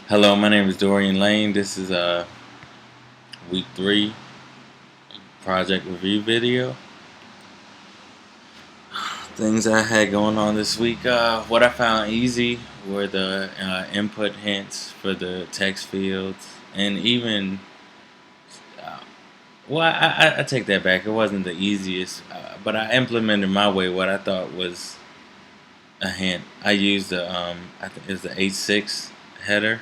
Hello, my name is Dorian Lane. This is week 3 project review video. Things I had going on this week. What I found easy were the input hints for the text fields, and even uh, I take that back. It wasn't the easiest, but I implemented my way what I thought was a hint. I used I think it's the H6 header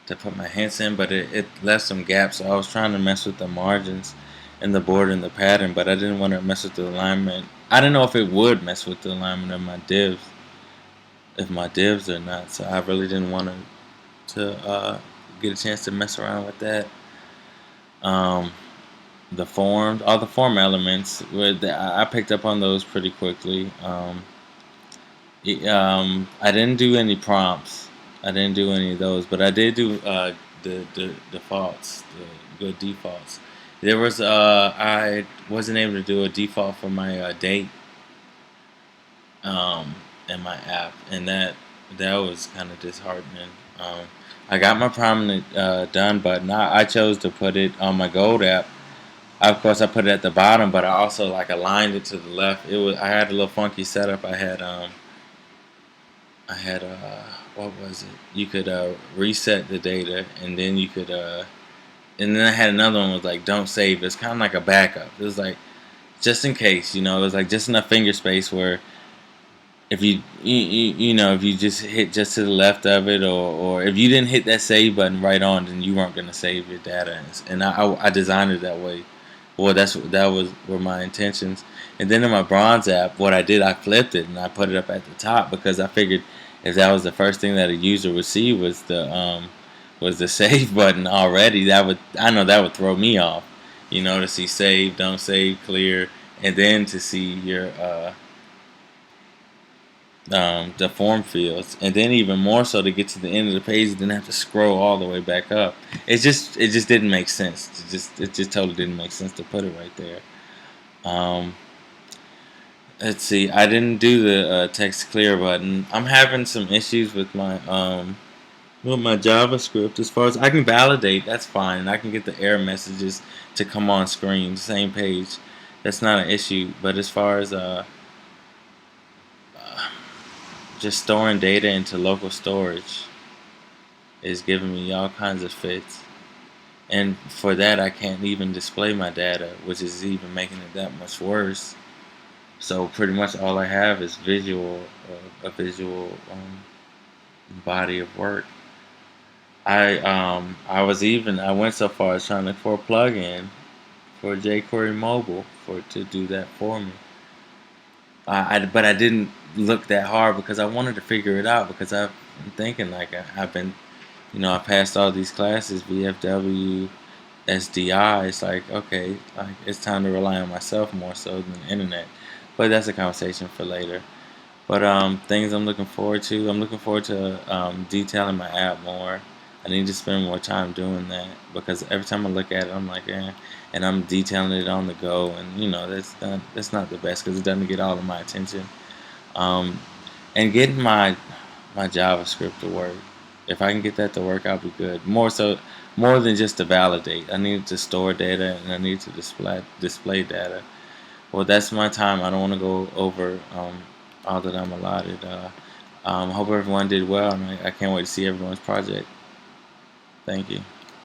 to put my hints in, but it left some gaps. So I was trying to mess with the margins and the border and the pattern, but I didn't want to mess with the alignment. I didn't know if it would mess with the alignment of my divs or not. So I really didn't want to get a chance to mess around with that. Um, the forms, all the form elements, I picked up on those pretty quickly. I didn't do any prompts. I didn't do any of those, but I did do the defaults, the good defaults. There was I wasn't able to do a default for my date in my app, and that was kind of disheartening. I got my prominent done button. I chose to put it on my gold app. Of course, I put it at the bottom, but I also like aligned it to the left. I had a little funky setup. I had what was it? You could reset the data, and then you could and then I had another one was like don't save. It's kind of like a backup. It was like just in case, it was like just enough finger space where if if you just hit just to the left of it, or if you didn't hit that save button right on, then you weren't gonna save your data. And I designed it that way. Well, were my intentions. And then in my bronze app, what I did, I flipped it and I put it up at the top because I figured if that was the first thing that a user would see was the save button already, that would throw me off. To see save, don't save, clear, and then to see your the form fields, and then even more so to get to the end of the page, and then have to scroll all the way back up. It just didn't make sense. It just totally didn't make sense to put it right there. Um, let's see. I didn't do the text clear button. I'm having some issues with my JavaScript. As far as I can validate, that's fine, and I can get the error messages to come on screen, the same page. That's not an issue. But as far as just storing data into local storage is giving me all kinds of fits. And for that, I can't even display my data, which is even making it that much worse. So pretty much all I have is a visual body of work. I went so far as trying to look for a plugin for jQuery Mobile to do that for me. But I didn't look that hard because I wanted to figure it out because I'm thinking like I've been, I passed all these classes, VFW, SDI. It's like, okay, like it's time to rely on myself more so than the internet. But that's a conversation for later. But things I'm looking forward to. I'm looking forward to detailing my app more. I need to spend more time doing that because every time I look at it, I'm like, and I'm detailing it on the go, and that's not the best because it doesn't get all of my attention. Um, and getting my JavaScript to work. If I can get that to work, I'll be good. More than just to validate. I need to store data and I need to display data. Well, that's my time. I don't want to go over all that I'm allotted. Hope everyone did well, and I can't wait to see everyone's project. Thank you.